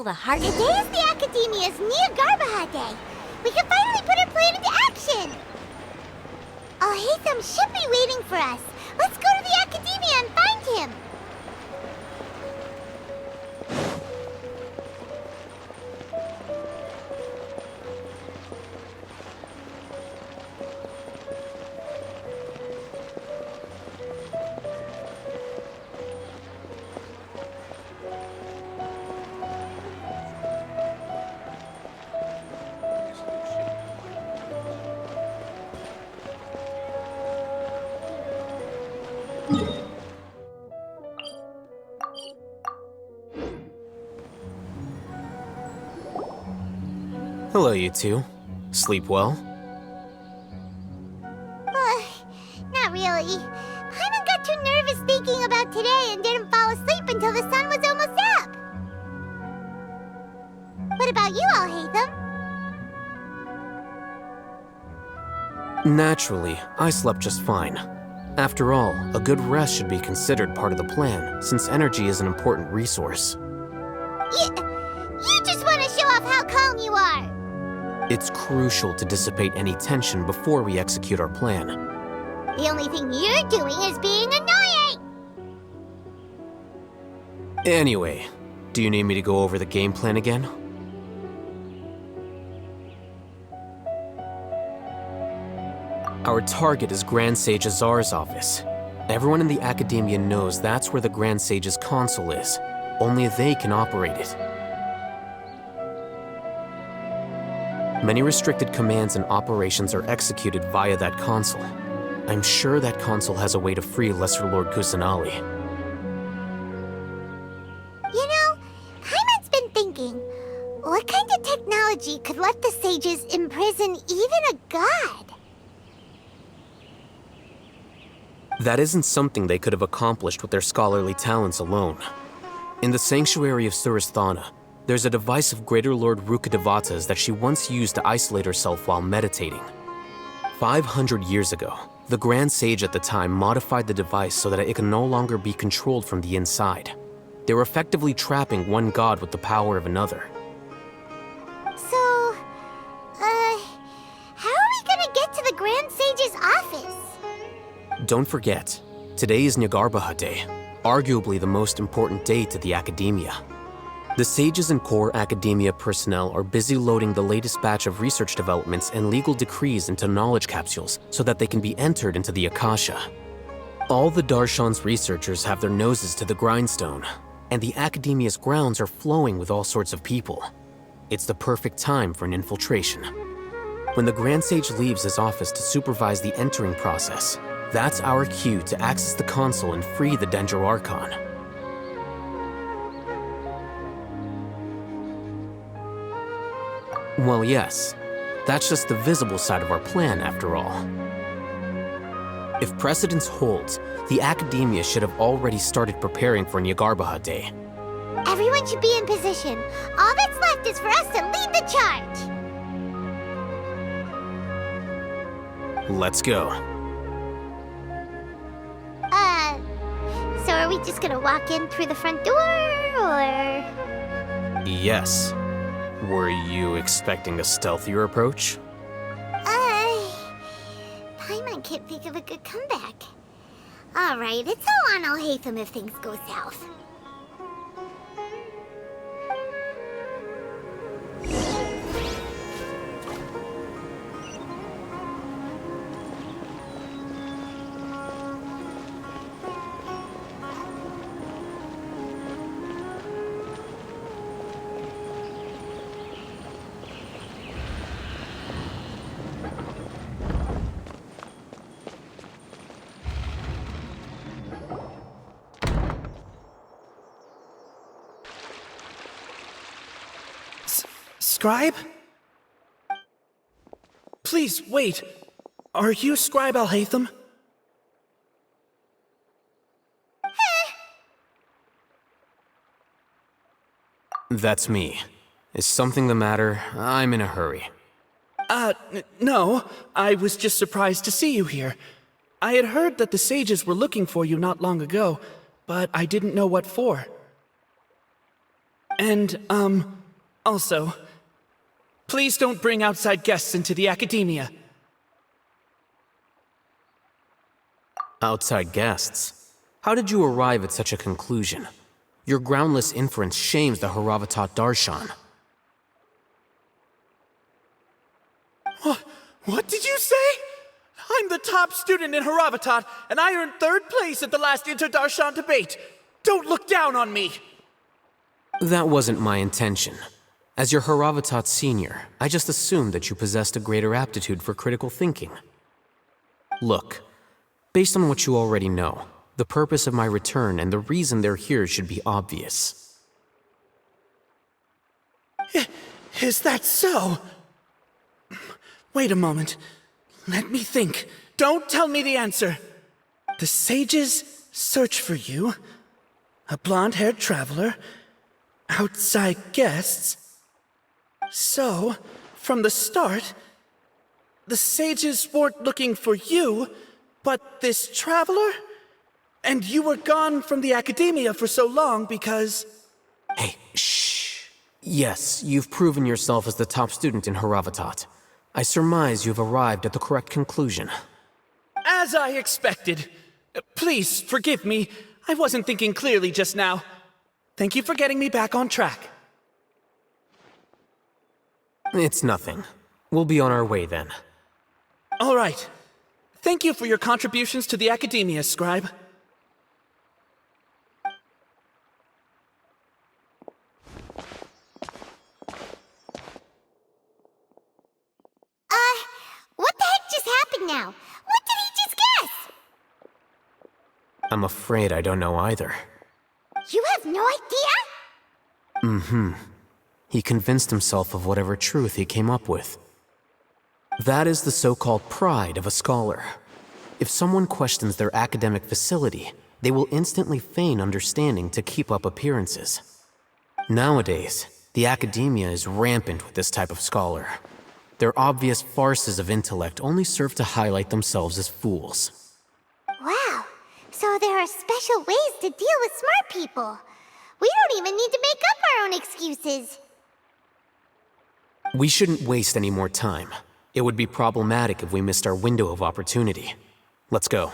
the heart. Today is the Academia's Jnagarbha Day. We can finally put our plan into action. Alhaitham should be waiting for us. Let's go to the Academia and find him. Hello, you two. Sleep well? Not really. Paimon got too nervous thinking about today and didn't fall asleep until the sun was almost up. What about you, Alhaitham? Naturally, I slept just fine. After all, a good rest should be considered part of the plan, since energy is an important resource. You just want to show off how calm you are. It's crucial to dissipate any tension before we execute our plan. The only thing you're doing is being annoying! Anyway, do you need me to go over the game plan again? Our target is Grand Sage Azar's office. Everyone in the Academia knows that's where the Grand Sage's console is. Only they can operate it. Many restricted commands and operations are executed via that console. I'm sure that console has a way to free Lesser Lord Kusanali. You know, Paimon's been thinking, what kind of technology could let the sages imprison even a god? That isn't something they could have accomplished with their scholarly talents alone. In the Sanctuary of Surasthana, there's a device of Greater Lord Rukkhadevata's that she once used to isolate herself while meditating. 500 years ago, the Grand Sage at the time modified the device so that it can no longer be controlled from the inside. They were effectively trapping one god with the power of another. So, how are we gonna get to the Grand Sage's office? Don't forget, today is Jnagarbha Day, arguably the most important day to the Academia. The sages and core Academia personnel are busy loading the latest batch of research developments and legal decrees into knowledge capsules so that they can be entered into the Akasha. All the Darshan's researchers have their noses to the grindstone, and the Academia's grounds are flowing with all sorts of people. It's the perfect time for an infiltration. When the Grand Sage leaves his office to supervise the entering process, that's our cue to access the console and free the Dendro Archon. Well, yes. That's just the visible side of our plan, after all. If precedence holds, the Academia should have already started preparing for Jnagarbha Day. Everyone should be in position. All that's left is for us to lead the charge. Let's go. So are we just gonna walk in through the front door, or...? Yes. Were you expecting a stealthier approach? Paimon can't think of a good comeback. Alright, it's all on Alhaitham if things go south. Scribe? Please, wait. Are you Scribe Alhaitham? That's me. Is something the matter? I'm in a hurry. No. I was just surprised to see you here. I had heard that the sages were looking for you not long ago, but I didn't know what for. And, Also, please don't bring outside guests into the academia. Outside guests? How did you arrive at such a conclusion? Your groundless inference shames the Haravatat Darshan. What did you say? I'm the top student in Haravatat, and I earned 3rd place at the last Inter-Darshan debate. Don't look down on me! That wasn't my intention. As your Haravatat senior, I just assumed that you possessed a greater aptitude for critical thinking. Look, based on what you already know, the purpose of my return and the reason they're here should be obvious. Is that so? Wait a moment. Let me think. Don't tell me the answer. The sages search for you. A blonde-haired traveler. Outside guests. So, from the start, the sages weren't looking for you, but this traveler? And you were gone from the academia for so long because... Hey, shh. Yes, you've proven yourself as the top student in Haravatat. I surmise you've arrived at the correct conclusion. As I expected. Please, forgive me. I wasn't thinking clearly just now. Thank you for getting me back on track. It's nothing. We'll be on our way then. All right. Thank you for your contributions to the academia, Scribe. What the heck just happened now? What did he just guess? I'm afraid I don't know either. You have no idea? He convinced himself of whatever truth he came up with. That is the so-called pride of a scholar. If someone questions their academic facility, they will instantly feign understanding to keep up appearances. Nowadays, the academia is rampant with this type of scholar. Their obvious farces of intellect only serve to highlight themselves as fools. Wow, so there are special ways to deal with smart people. We don't even need to make up our own excuses. We shouldn't waste any more time. It would be problematic if we missed our window of opportunity. Let's go.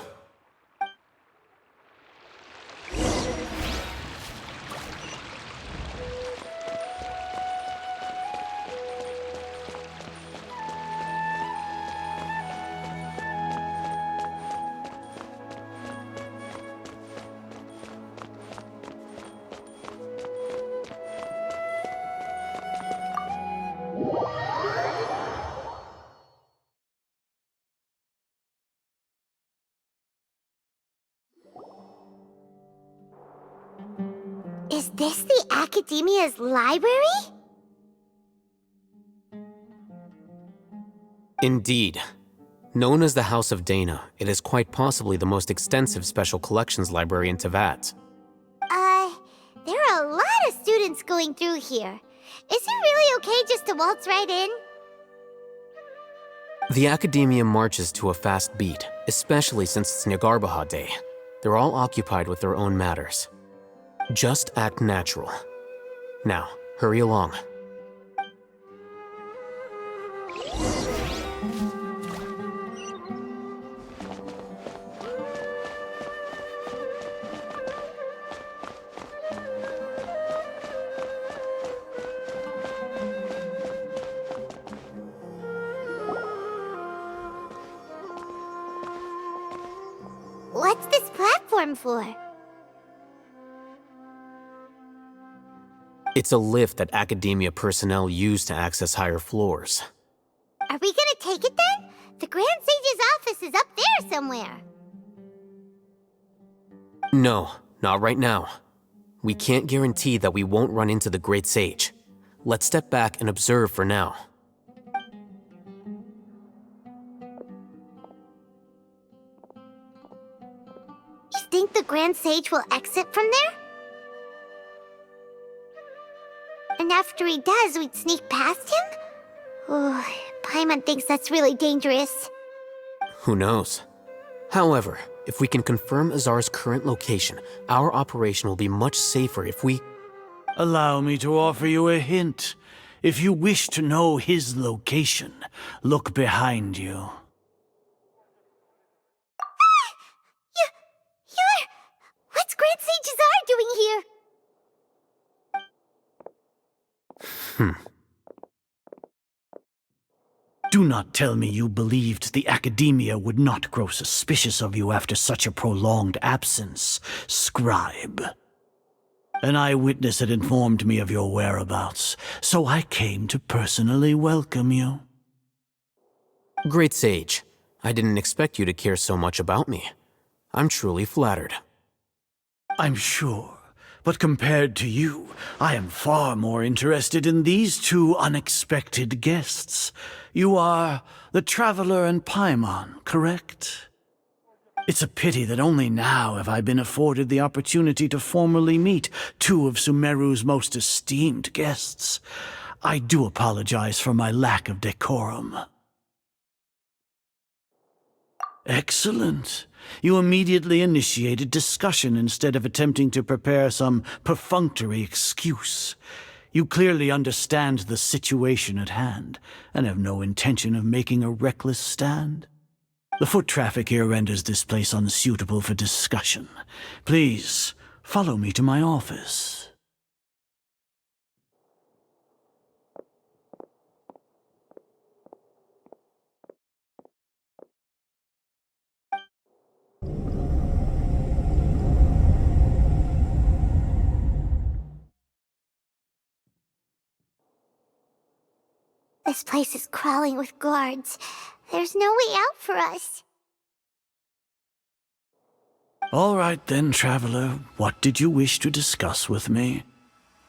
Is this the Academia's library? Indeed. Known as the House of Dana, it is quite possibly the most extensive special collections library in Teyvat. There are a lot of students going through here. Is it really okay just to waltz right in? The Academia marches to a fast beat, especially since it's Jnagarbha Day. They're all occupied with their own matters. Just act natural. Now, hurry along. What's this platform for? It's a lift that Academia personnel use to access higher floors. Are we gonna take it then? The Grand Sage's office is up there somewhere. No, not right now. We can't guarantee that we won't run into the Great Sage. Let's step back and observe for now. You think the Grand Sage will exit from there? And after he does, we'd sneak past him? Oh, Paimon thinks that's really dangerous. Who knows? However, if we can confirm Azar's current location, our operation will be much safer if we... Allow me to offer you a hint. If you wish to know his location, look behind you. What's Grand Sage Zar doing here? Do not tell me you believed the Academia would not grow suspicious of you after such a prolonged absence, scribe. An eyewitness had informed me of your whereabouts, so I came to personally welcome you. Great Sage, I didn't expect you to care so much about me. I'm truly flattered. I'm sure, but compared to you, I am far more interested in these two unexpected guests. You are the Traveler and Paimon, correct? It's a pity that only now have I been afforded the opportunity to formally meet two of Sumeru's most esteemed guests. I do apologize for my lack of decorum. Excellent. You immediately initiated discussion instead of attempting to prepare some perfunctory excuse. You clearly understand the situation at hand, and have no intention of making a reckless stand. The foot traffic here renders this place unsuitable for discussion. Please, follow me to my office. This place is crawling with guards. There's no way out for us. All right then, Traveler. What did you wish to discuss with me?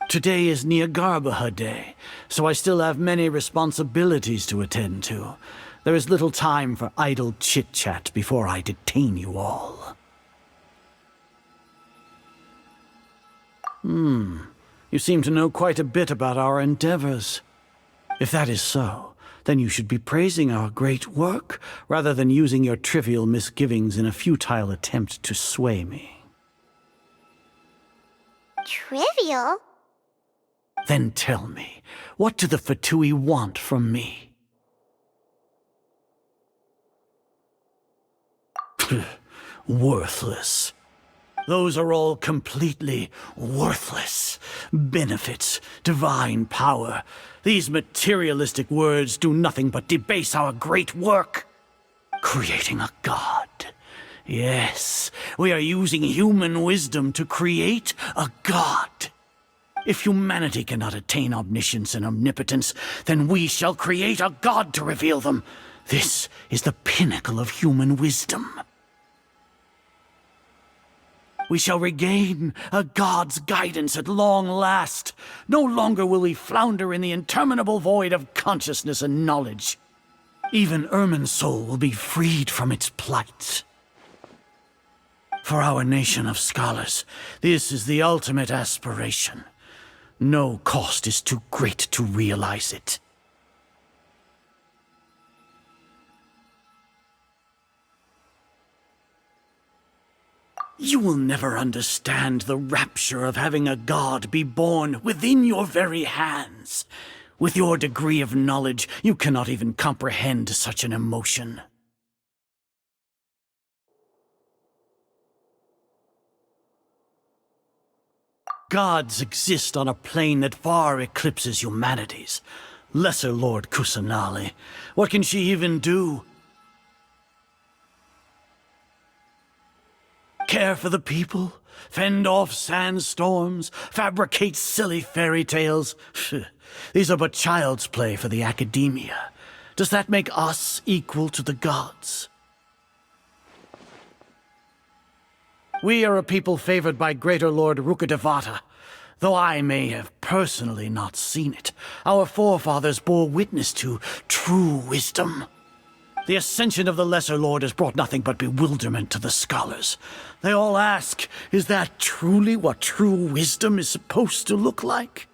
Today is Jnagarbha Day, so I still have many responsibilities to attend to. There is little time for idle chit-chat before I detain you all. You seem to know quite a bit about our endeavors. If that is so, then you should be praising our great work, rather than using your trivial misgivings in a futile attempt to sway me. Trivial? Then tell me, what do the Fatui want from me? Worthless. Those are all completely worthless. Benefits, divine power. These materialistic words do nothing but debase our great work. Creating a god. Yes, we are using human wisdom to create a god. If humanity cannot attain omniscience and omnipotence, then we shall create a god to reveal them. This is the pinnacle of human wisdom. We shall regain a god's guidance at long last. No longer will we flounder in the interminable void of consciousness and knowledge. Even Ermin's soul will be freed from its plight. For our nation of scholars, this is the ultimate aspiration. No cost is too great to realize it. You will never understand the rapture of having a god be born within your very hands. With your degree of knowledge, you cannot even comprehend such an emotion. Gods exist on a plane that far eclipses humanity's. Lesser Lord Kusanali, what can she even do? Care for the people? Fend off sandstorms? Fabricate silly fairy tales? These are but child's play for the Academia. Does that make us equal to the gods? We are a people favored by Greater Lord Rukkhadevata. Though I may have personally not seen it, our forefathers bore witness to true wisdom. The ascension of the Lesser Lord has brought nothing but bewilderment to the scholars. They all ask, is that truly what true wisdom is supposed to look like?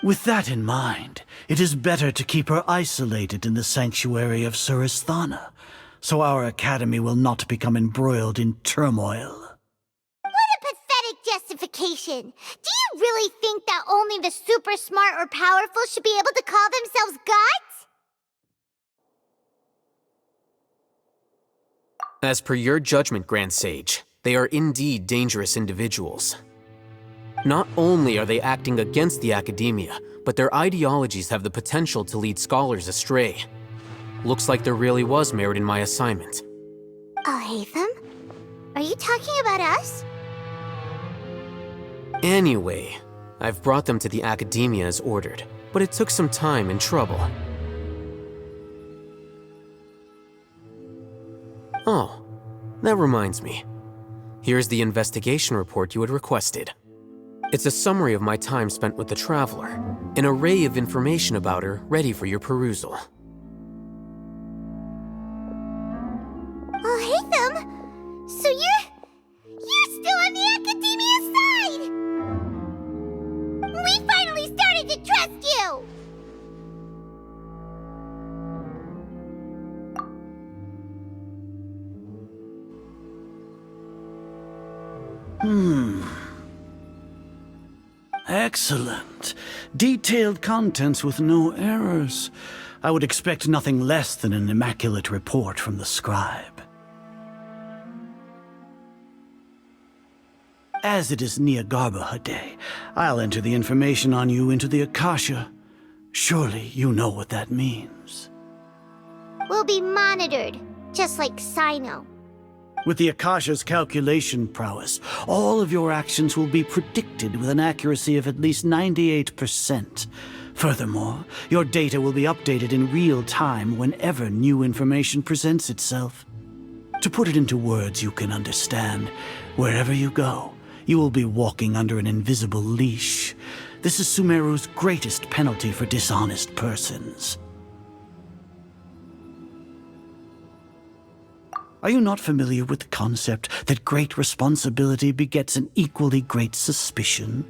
With that in mind, it is better to keep her isolated in the sanctuary of Suristhana, so our academy will not become embroiled in turmoil. What a pathetic justification education. Do you really think that only the super smart or powerful should be able to call themselves gods? As per your judgment, Grand Sage, they are indeed dangerous individuals. Not only are they acting against the academia, but their ideologies have the potential to lead scholars astray. Looks like there really was merit in my assignment. Alhaitham? Are you talking about us? Anyway, I've brought them to the academia as ordered, but it took some time and trouble. Oh, that reminds me. Here's the investigation report you had requested. It's a summary of my time spent with the Traveler, an array of information about her ready for your perusal. Alhaitham? So you're still on the academia side! We finally started to trust you! Excellent. Detailed contents with no errors. I would expect nothing less than an immaculate report from the scribe. As it is Jnagarbha Day, I'll enter the information on you into the Akasha. Surely you know what that means. We'll be monitored, just like Sino. With the Akasha's calculation prowess, all of your actions will be predicted with an accuracy of at least 98%. Furthermore, your data will be updated in real time whenever new information presents itself. To put it into words you can understand, wherever you go, you will be walking under an invisible leash. This is Sumeru's greatest penalty for dishonest persons. Are you not familiar with the concept that great responsibility begets an equally great suspicion?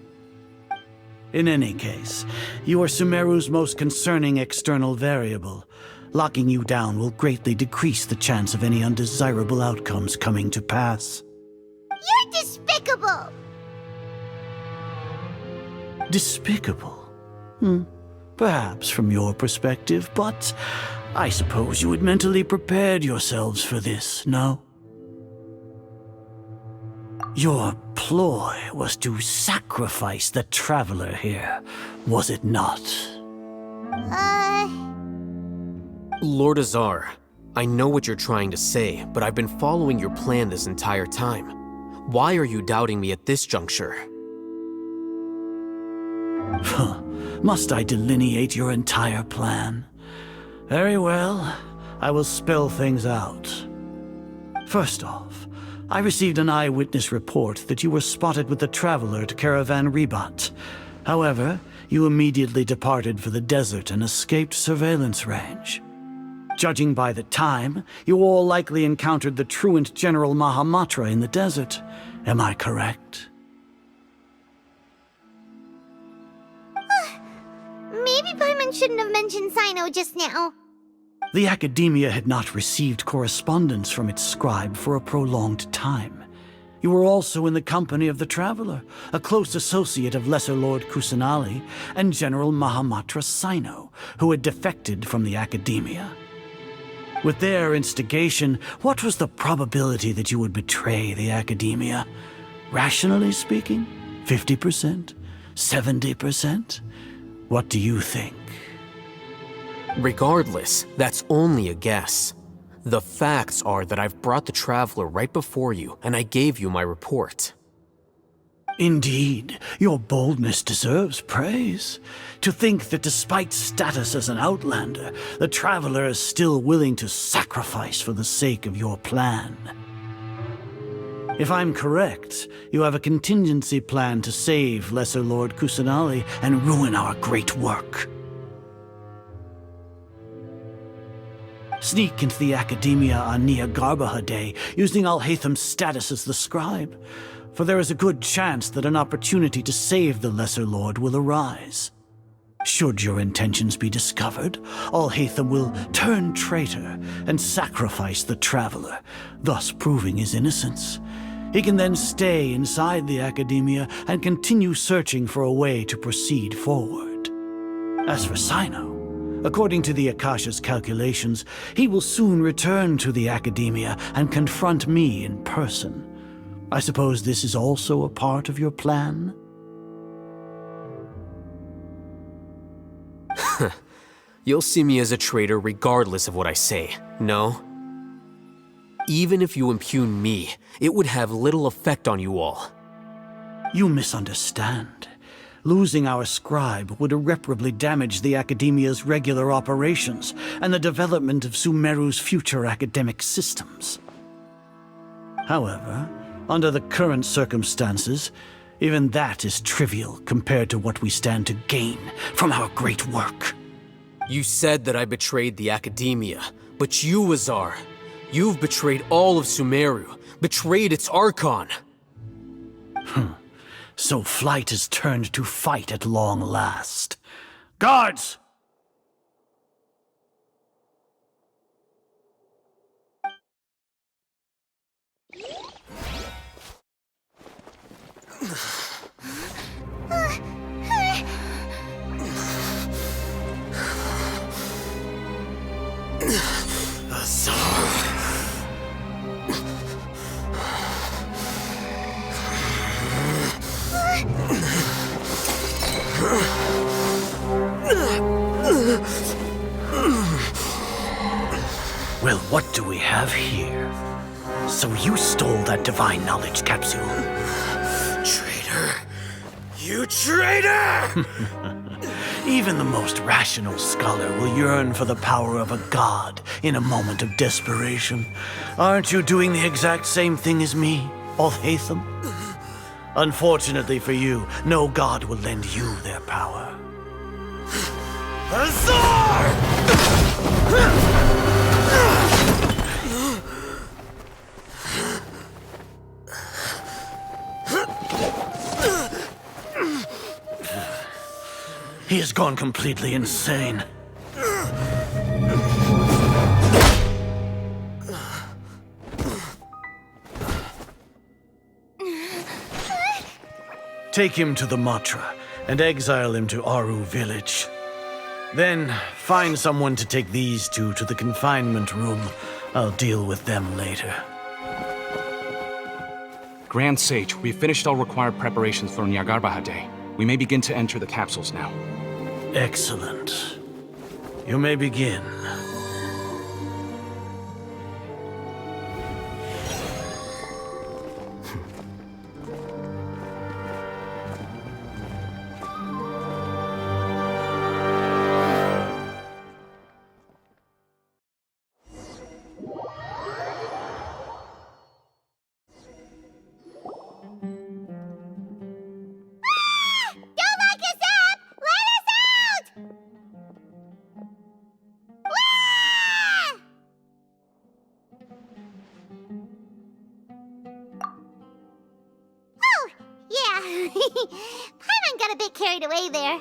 In any case, you are Sumeru's most concerning external variable. Locking you down will greatly decrease the chance of any undesirable outcomes coming to pass. You're despicable! Despicable? Perhaps from your perspective, but I suppose you had mentally prepared yourselves for this, no? Your ploy was to sacrifice the Traveler here, was it not? Lord Azar, I know what you're trying to say, but I've been following your plan this entire time. Why are you doubting me at this juncture? Must I delineate your entire plan? Very well, I will spell things out. First off, I received an eyewitness report that you were spotted with the Traveler at Caravan Ribat. However, you immediately departed for the desert and escaped surveillance range. Judging by the time, you all likely encountered the truant General Mahamatra in the desert. Am I correct? Maybe Paimon shouldn't have mentioned Sino just now. The Academia had not received correspondence from its scribe for a prolonged time. You were also in the company of the Traveler, a close associate of Lesser Lord Kusanali and General Mahamatra Sino, who had defected from the Academia. With their instigation, what was the probability that you would betray the Academia? Rationally speaking, 50%? 70%? What do you think? Regardless, that's only a guess. The facts are that I've brought the Traveler right before you, and I gave you my report. Indeed, your boldness deserves praise. To think that despite status as an outlander, the Traveler is still willing to sacrifice for the sake of your plan. If I'm correct, you have a contingency plan to save Lesser Lord Kusanali and ruin our great work. Sneak into the Academia on Jnagarbha Day, using Alhaitham's status as the scribe, for there is a good chance that an opportunity to save the Lesser Lord will arise. Should your intentions be discovered, Alhaitham will turn traitor and sacrifice the Traveler, thus proving his innocence. He can then stay inside the academia and continue searching for a way to proceed forward. As for Sino, according to the Akasha's calculations, he will soon return to the academia and confront me in person. I suppose this is also a part of your plan? You'll see me as a traitor regardless of what I say, no? Even if you impugn me, it would have little effect on you all. You misunderstand. Losing our scribe would irreparably damage the Academia's regular operations and the development of Sumeru's future academic systems. However, under the current circumstances, even that is trivial compared to what we stand to gain from our great work. You said that I betrayed the Academia, but you, Azar, you've betrayed all of Sumeru, betrayed its Archon. So flight is turned to fight at long last. Guards! Well, what do we have here? So you stole that divine knowledge capsule. Traitor! You traitor! Even the most rational scholar will yearn for the power of a god in a moment of desperation. Aren't you doing the exact same thing as me, Alhaitham? Unfortunately for you, no god will lend you their power. Azar! He has gone completely insane. Take him to the Matra and exile him to Aru village. Then find someone to take these two to the confinement room. I'll deal with them later. Grand Sage, we've finished all required preparations for Jnagarbha Day. We may begin to enter the capsules now. Excellent. You may begin. Don't lock us up! Let us out! Ah! Oh, yeah. Paimon got a bit carried away there.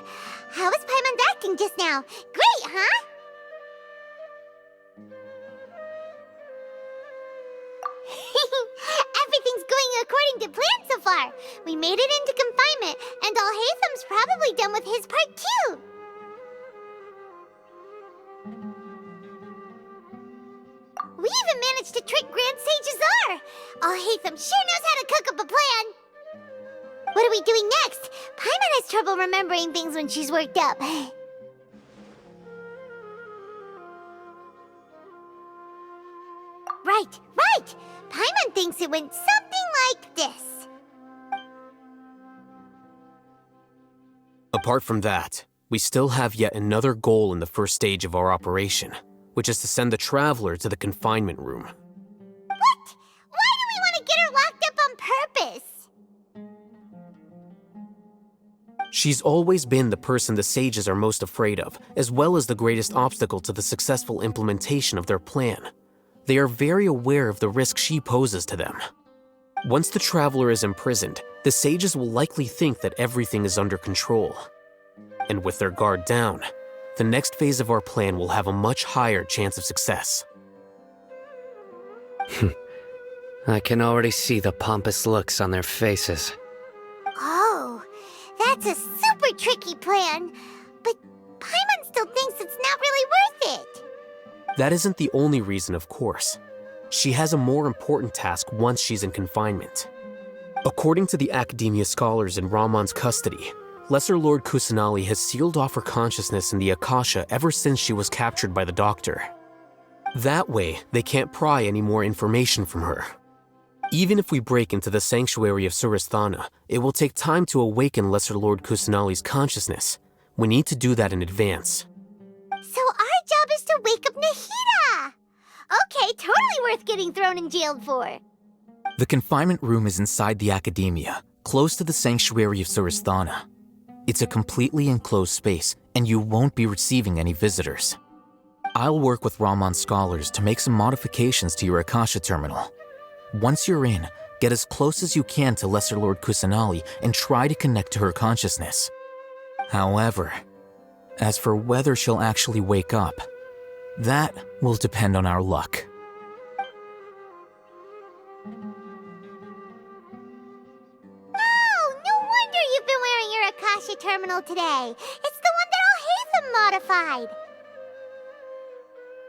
How was Paimon's acting just now? Great, huh? Everything's going according to plan so far. We made it into confinement, and Alhaitham's probably done with his part too. We even managed to trick Grand Sage Azar. Alhaitham sure knows how to cook up a plan. What are we doing next? Paimon has trouble remembering things when she's worked up. Right. Paimon thinks it went something like this. Apart from that, we still have yet another goal in the first stage of our operation, which is to send the Traveler to the confinement room. What? Why do we want to get her locked up on purpose? She's always been the person the sages are most afraid of, as well as the greatest obstacle to the successful implementation of their plan. They are very aware of the risk she poses to them. Once the Traveler is imprisoned, the sages will likely think that everything is under control. And with their guard down, the next phase of our plan will have a much higher chance of success. I can already see the pompous looks on their faces. Oh, that's a super tricky plan. But Paimon still thinks it's not really worth it. That isn't the only reason, of course. She has a more important task once she's in confinement. According to the Academia scholars in Ramon's custody, Lesser Lord Kusanali has sealed off her consciousness in the Akasha ever since she was captured by the Doctor. That way, they can't pry any more information from her. Even if we break into the sanctuary of Suristhana, it will take time to awaken Lesser Lord Kusanali's consciousness. We need to do that in advance. So our job is to wake up Nahida! Okay, totally worth getting thrown in jail for. The confinement room is inside the Academia, close to the sanctuary of Suristhana. It's a completely enclosed space, and you won't be receiving any visitors. I'll work with Ramon's scholars to make some modifications to your Akasha terminal. Once you're in, get as close as you can to Lesser Lord Kusanali and try to connect to her consciousness. However, as for whether she'll actually wake up, that will depend on our luck. Oh, no wonder you've been wearing your Akasha terminal today. It's the one that Al-Haytham modified.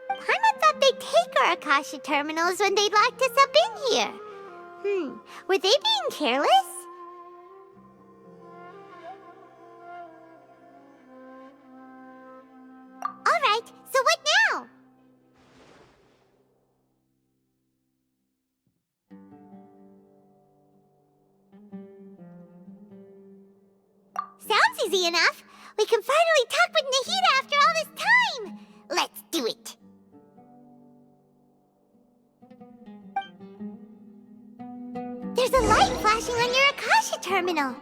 Paimon thought they'd take our Akasha terminals when they locked us up in here. Were they being careless? Alright, so what now? Sounds easy enough. We can finally talk with Nahida after all this time. Let's do it. There's a light flashing on your Akasha terminal.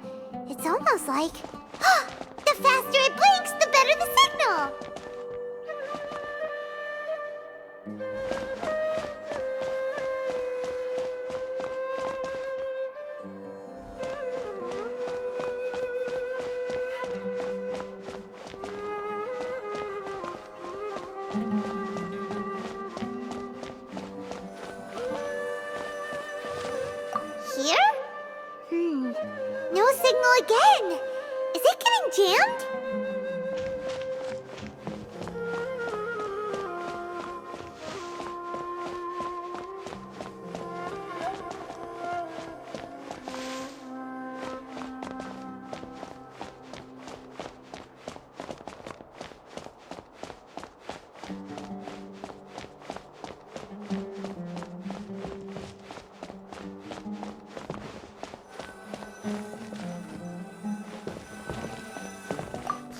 It's almost like... the faster it blinks, the better the signal. Here? No signal again. Is it getting jammed?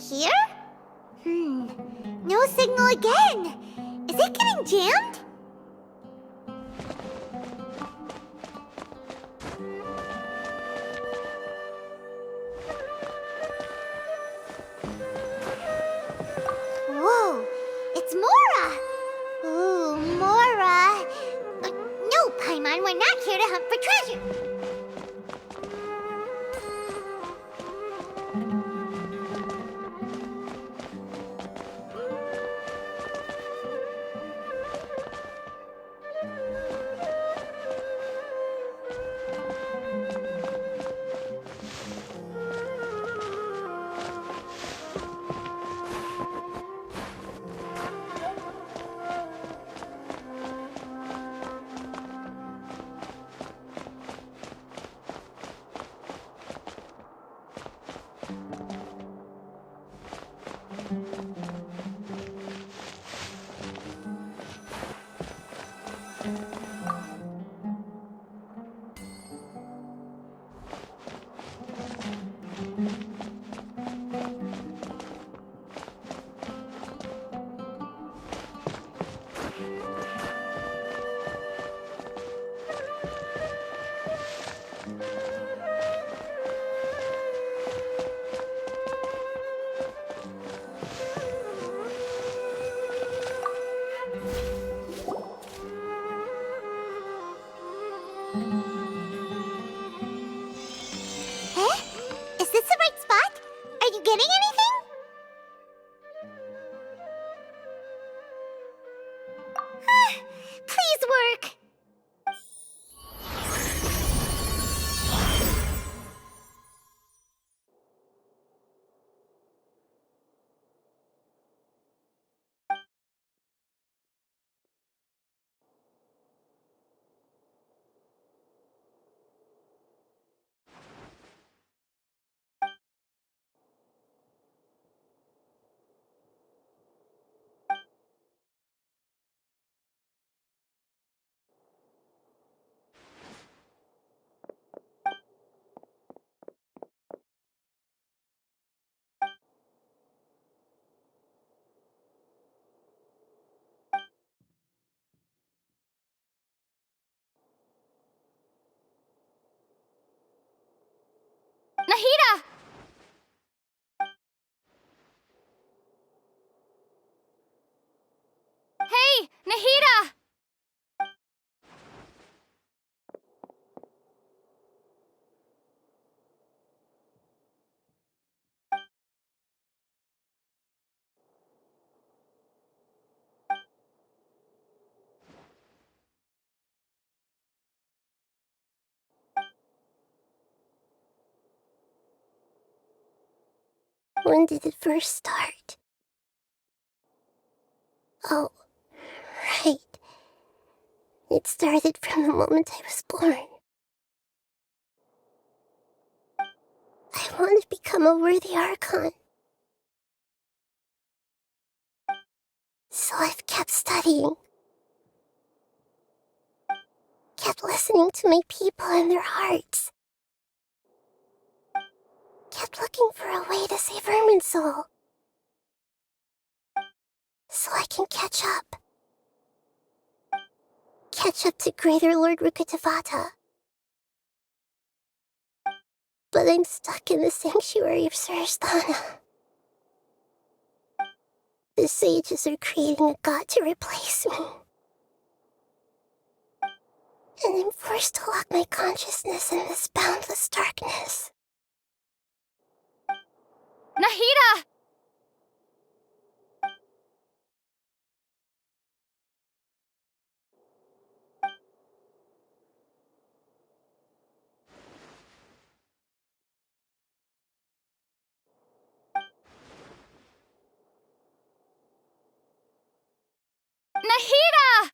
Here? No signal again. Is it getting jammed? Whoa, it's Mora! Ooh, Mora! No, Paimon, we're not here to hunt for treasure. Huh? Is this the right spot? Are you getting anything? Please work. When did it first start? Oh, right. It started from the moment I was born. I want to become a worthy Archon. So I've kept studying. Kept listening to my people and their hearts. Kept looking for a way to save Irminsul. So I can catch up. Catch up to Greater Lord Rukkhadevata. But I'm stuck in the sanctuary of Surasthana. The sages are creating a god to replace me. And I'm forced to lock my consciousness in this boundless darkness. Nahida! Nahida!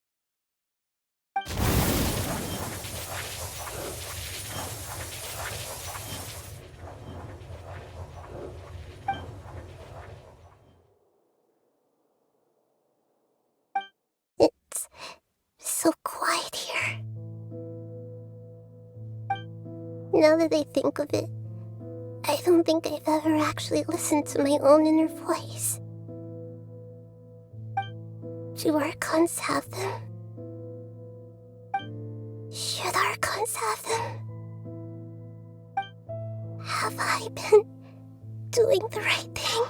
It's so quiet here. Now that I think of it, I don't think I've ever actually listened to my own inner voice. Do Archons have them? Should Archons have them? Have I been doing the right thing?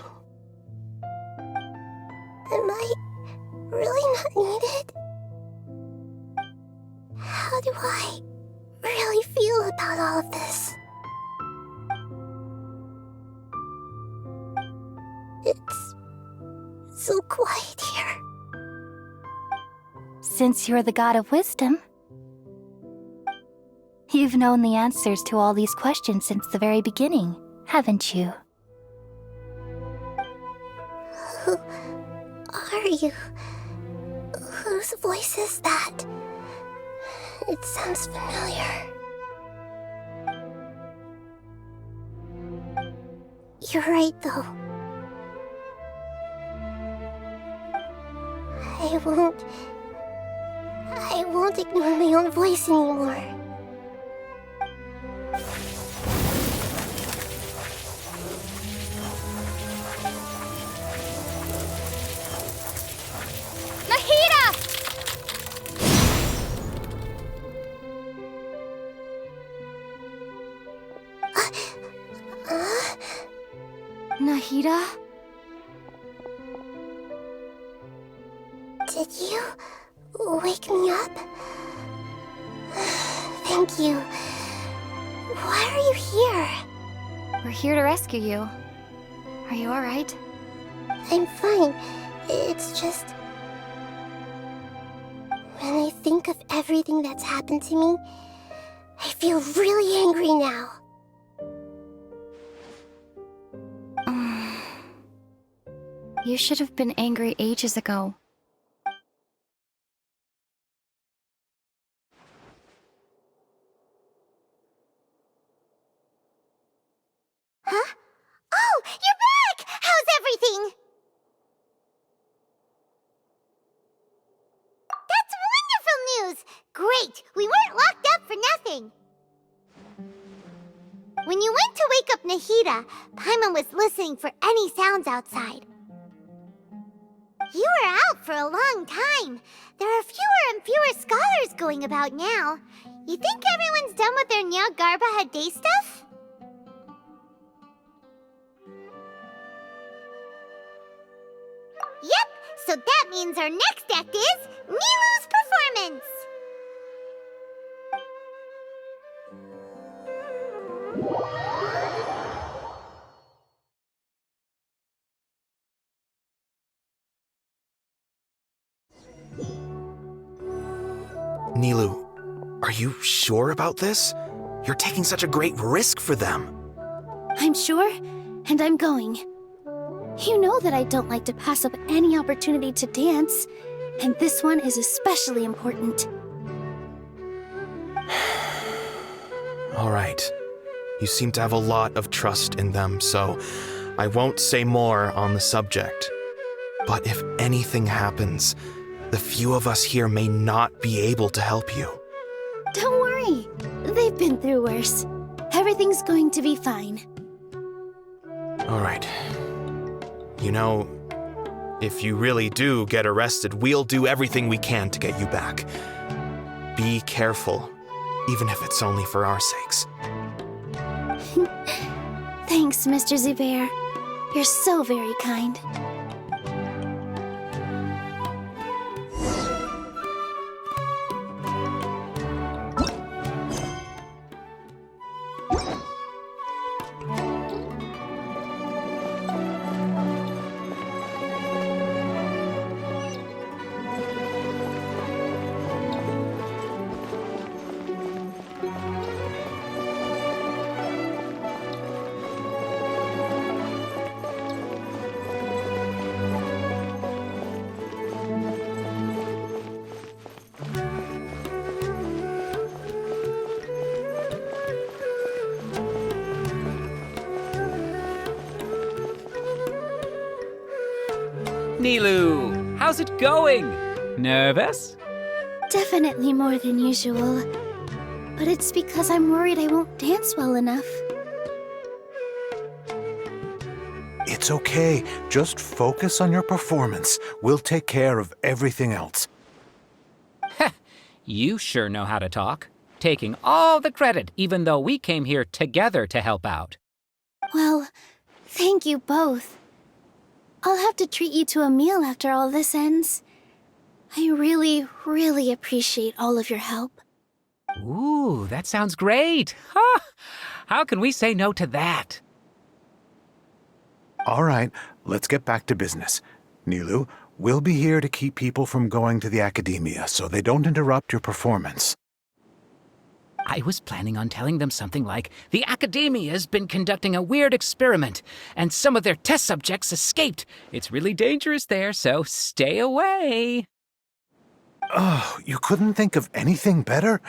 Am I really not needed? How do I really feel about all of this? It's so quiet here. Since you're the god of wisdom, you've known the answers to all these questions since the very beginning, haven't you? Who are you? Whose voice is that? It sounds familiar. You're right, though. I won't ignore my own voice anymore. Nahida! Nahida? Did you wake me up? Thank you. Why are you here? We're here to rescue you. Are you alright? I'm fine. It's just... when I think of everything that's happened to me, I feel really angry now. You should have been angry ages ago. Huh? Oh, you're back! How's everything? That's wonderful news! Great! We weren't locked up for nothing! When you went to wake up Nahida, Paimon was listening for any sounds outside. You were out for a long time. There are fewer and fewer scholars going about now. You think everyone's done with their Jnagarbha day stuff? Yep, so that means our next act is Nilou's performance! Nilou, are you sure about this? You're taking such a great risk for them. I'm sure, and I'm going. You know that I don't like to pass up any opportunity to dance, and this one is especially important. All right. You seem to have a lot of trust in them, so I won't say more on the subject. But if anything happens, the few of us here may not be able to help you. Don't worry. They've been through worse. Everything's going to be fine. All right. You know, if you really do get arrested, we'll do everything we can to get you back. Be careful, even if it's only for our sakes. Thanks, Mr. Zubair. You're so very kind. Nilu, how's it going? Nervous? Definitely more than usual. But it's because I'm worried I won't dance well enough. It's okay. Just focus on your performance. We'll take care of everything else. You sure know how to talk. Taking all the credit, even though we came here together to help out. Well, thank you both. I'll have to treat you to a meal after all this ends. I really, really appreciate all of your help. Ooh, that sounds great. Huh? How can we say no to that? All right, let's get back to business. Nilu, we'll be here to keep people from going to the academia so they don't interrupt your performance. I was planning on telling them something like, the Academia's been conducting a weird experiment, and some of their test subjects escaped. It's really dangerous there, so stay away. Oh, you couldn't think of anything better?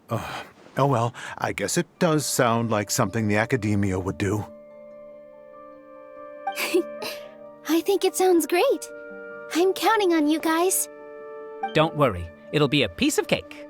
Oh well, I guess it does sound like something the Academia would do. I think it sounds great. I'm counting on you guys. Don't worry, it'll be a piece of cake.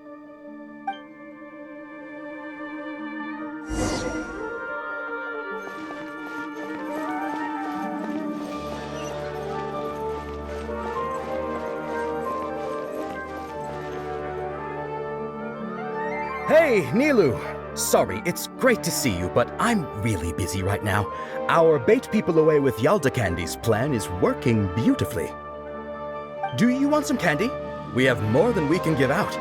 Hey, Nilu! Sorry, it's great to see you, but I'm really busy right now. Our Bait People Away with Yalda Candies plan is working beautifully. Do you want some candy? We have more than we can give out.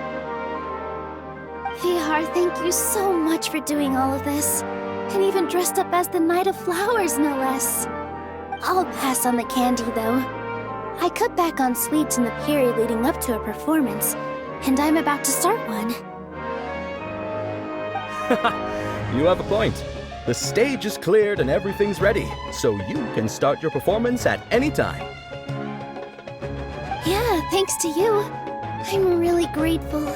Vihar, thank you so much for doing all of this. And even dressed up as the Knight of Flowers, no less. I'll pass on the candy, though. I cut back on sweets in the period leading up to a performance, and I'm about to start one. You have a point. The stage is cleared and everything's ready, so you can start your performance at any time. Yeah, thanks to you. I'm really grateful.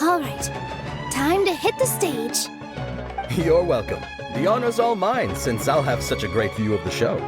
All right, time to hit the stage. You're welcome. The honor's all mine, since I'll have such a great view of the show.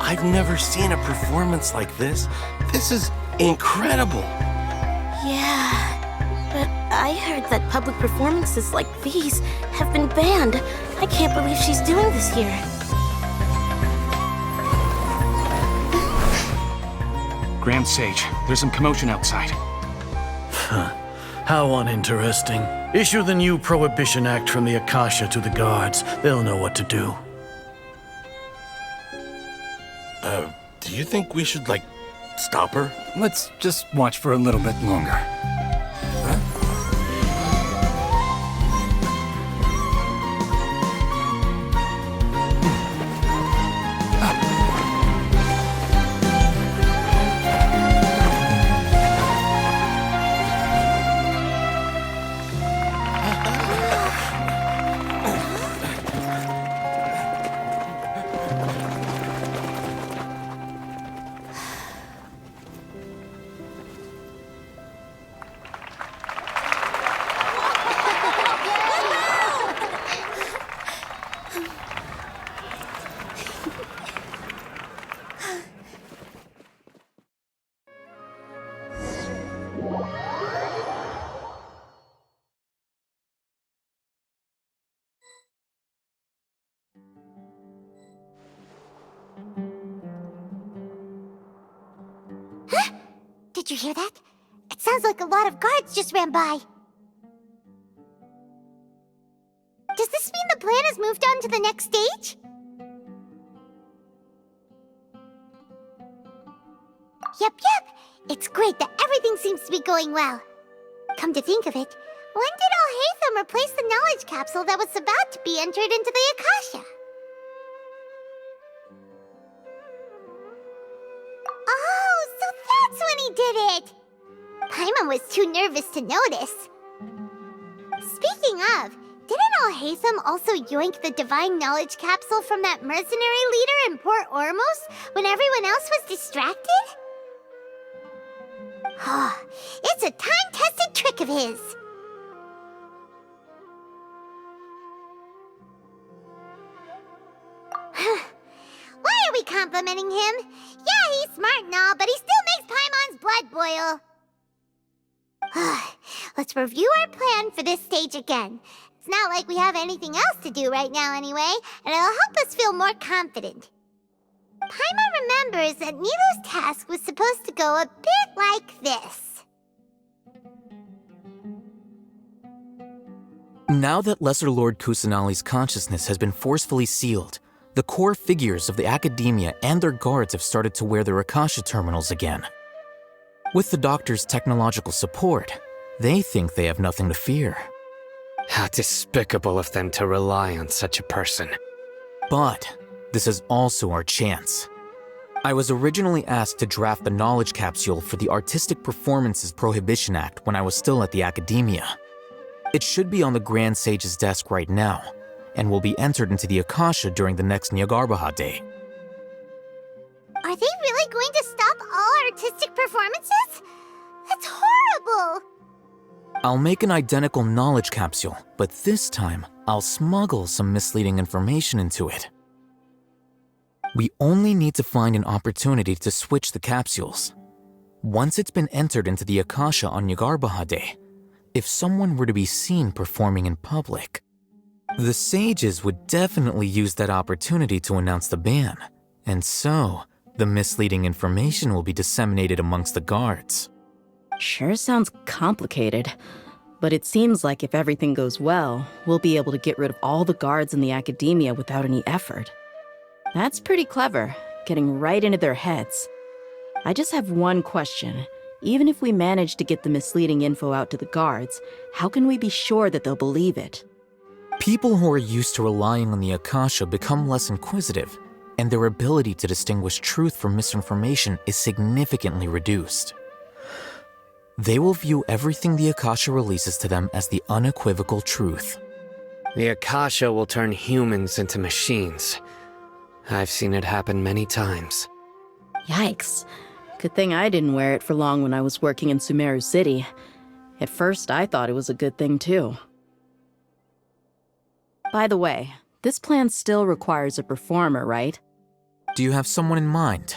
I've never seen a performance like this. This is incredible. Yeah, but I heard that public performances like these have been banned. I can't believe she's doing this here. Grand Sage, there's some commotion outside. How uninteresting. Issue the new Prohibition Act from the Akasha to the guards. They'll know what to do. Do you think we should, stop her? Let's just watch for a little bit longer. Did you hear that? It sounds like a lot of guards just ran by. Does this mean the plan has moved on to the next stage? Yep. It's great that everything seems to be going well. Come to think of it, when did Alhaitham replace the knowledge capsule that was about to be entered into the Akasha? Oh, so that's when he did it! Paimon was too nervous to notice. Speaking of, didn't Alhaitham also yoink the divine knowledge capsule from that mercenary leader in Port Ormos when everyone else was distracted? Oh, it's a time-tested trick of his. Why are we complimenting him? Yeah, he's smart and all, but he still makes Paimon's blood boil. Let's review our plan for this stage again. It's not like we have anything else to do right now anyway, and it'll help us feel more confident. Paimon remembers that Nilu's task was supposed to go a bit like this. Now that Lesser Lord Kusanali's consciousness has been forcefully sealed, the core figures of the Academia and their guards have started to wear their Akasha terminals again. With the Doctor's technological support, they think they have nothing to fear. How despicable of them to rely on such a person. But this is also our chance. I was originally asked to draft the knowledge capsule for the Artistic Performances Prohibition Act when I was still at the Academia. It should be on the Grand Sage's desk right now, and will be entered into the Akasha during the next Jnagarbha Day. Are they really going to stop all artistic performances? That's horrible! I'll make an identical knowledge capsule, but this time I'll smuggle some misleading information into it. We only need to find an opportunity to switch the capsules. Once it's been entered into the Akasha on Jnagarbha Day, if someone were to be seen performing in public, the sages would definitely use that opportunity to announce the ban, and so the misleading information will be disseminated amongst the guards. Sure sounds complicated, but it seems like if everything goes well, we'll be able to get rid of all the guards in the Academia without any effort. That's pretty clever, getting right into their heads. I just have one question. Even if we manage to get the misleading info out to the guards, how can we be sure that they'll believe it? People who are used to relying on the Akasha become less inquisitive, and their ability to distinguish truth from misinformation is significantly reduced. They will view everything the Akasha releases to them as the unequivocal truth. The Akasha will turn humans into machines. I've seen it happen many times. Yikes. Good thing I didn't wear it for long when I was working in Sumeru City. At first, I thought it was a good thing too. By the way, this plan still requires a performer, right? Do you have someone in mind?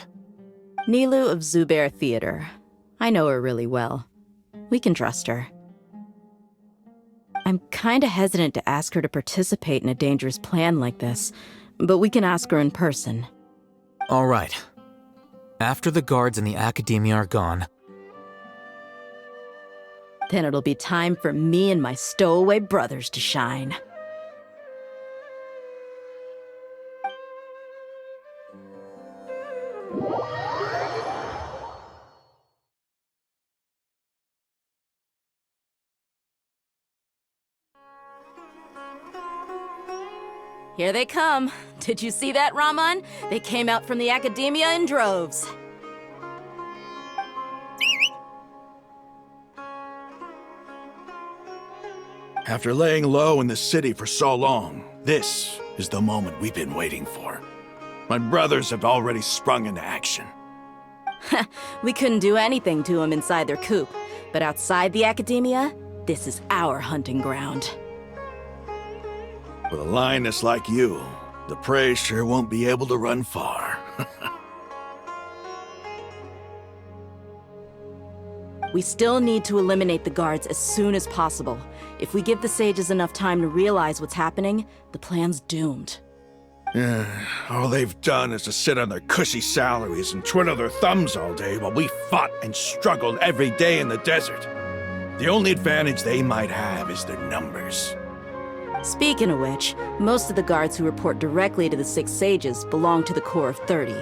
Nilu of Zubair Theater. I know her really well. We can trust her. I'm kinda hesitant to ask her to participate in a dangerous plan like this, but we can ask her in person. All right. After the guards in the Academia are gone, then it'll be time for me and my stowaway brothers to shine. Here they come. Did you see that, Raman? They came out from the Academia in droves. After laying low in the city for so long, this is the moment we've been waiting for. My brothers have already sprung into action. We couldn't do anything to them inside their coop, but outside the Academia, this is our hunting ground. With a lioness like you, the prey sure won't be able to run far. We still need to eliminate the guards as soon as possible. If we give the sages enough time to realize what's happening, the plan's doomed. All they've done is to sit on their cushy salaries and twiddle their thumbs all day while we fought and struggled every day in the desert. The only advantage they might have is their numbers. Speaking of which, most of the guards who report directly to the 6 sages belong to the Corps of 30,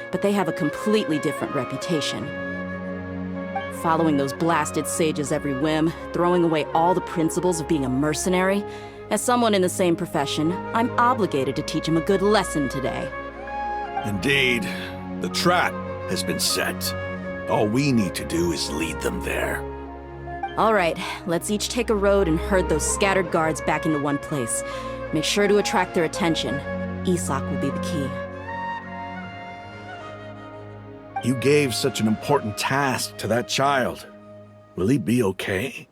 but they have a completely different reputation. Following those blasted sages every whim, throwing away all the principles of being a mercenary. As someone in the same profession, I'm obligated to teach them a good lesson today. Indeed, the trap has been set. All we need to do is lead them there. All right, let's each take a road and herd those scattered guards back into one place. Make sure to attract their attention. Isak will be the key. You gave such an important task to that child. Will he be okay?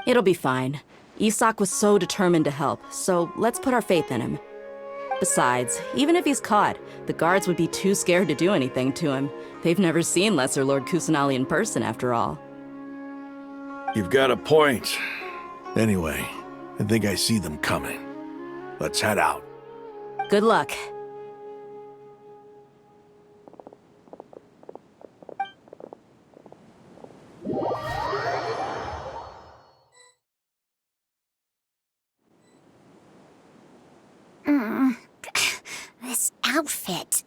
It'll be fine. Isak was so determined to help, so let's put our faith in him. Besides, even if he's caught, the guards would be too scared to do anything to him. They've never seen Lesser Lord Kusanali in person, after all. You've got a point. Anyway, I think I see them coming. Let's head out. Good luck. This outfit.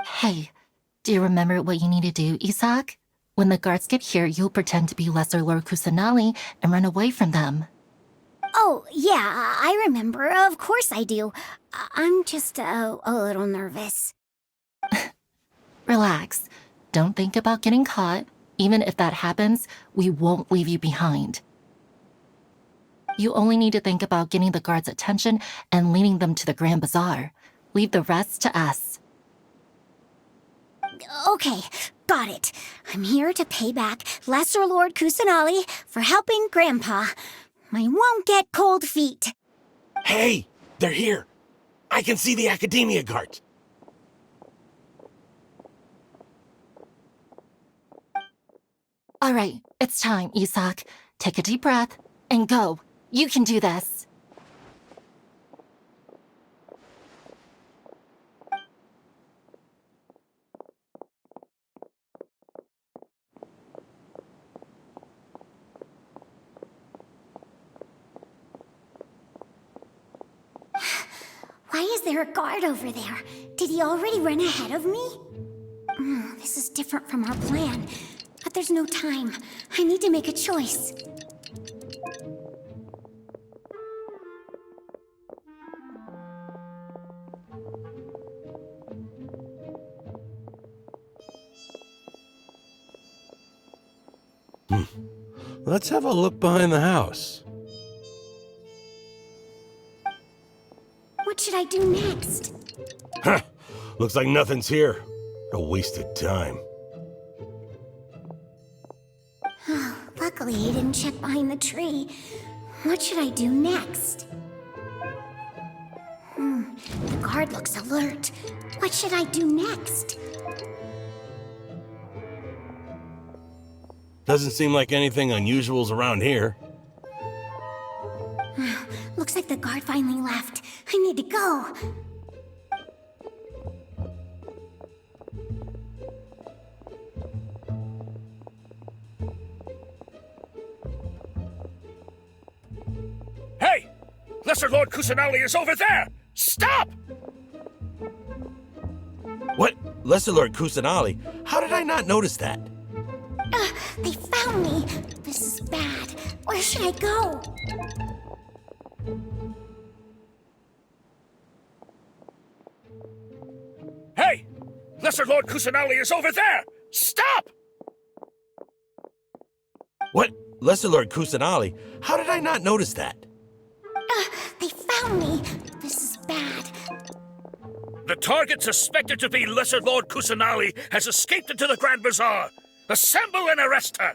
Hey, do you remember what you need to do, Isak? When the guards get here, you'll pretend to be Lesser Lord Kusanali and run away from them. Oh, yeah, I remember. Of course I do. I'm just a little nervous. Relax. Don't think about getting caught. Even if that happens, we won't leave you behind. You only need to think about getting the guards' attention and leading them to the Grand Bazaar. Leave the rest to us. Okay, got it. I'm here to pay back Lesser Lord Kusanali for helping Grandpa. I won't get cold feet. Hey, they're here. I can see the Academia guards. All right, it's time, Isak. Take a deep breath and go. You can do this. Why is there a guard over there? Did he already run ahead of me? This is different from our plan. But there's no time. I need to make a choice. Let's have a look behind the house. What should I do next? Huh. Looks like nothing's here. A wasted time. Luckily, he didn't check behind the tree. What should I do next? The guard looks alert. What should I do next? Doesn't seem like anything unusual's around here. Looks like the guard finally left. I need to go. Hey! Lesser Lord Kusanali is over there! Stop! What? Lesser Lord Kusanali? How did I not notice that? They found me. This is bad. Where should I go? Hey! Lesser Lord Kusanali is over there! Stop! What? Lesser Lord Kusanali? How did I not notice that? They found me. This is bad. The target suspected to be Lesser Lord Kusanali has escaped into the Grand Bazaar. Assemble and arrest her!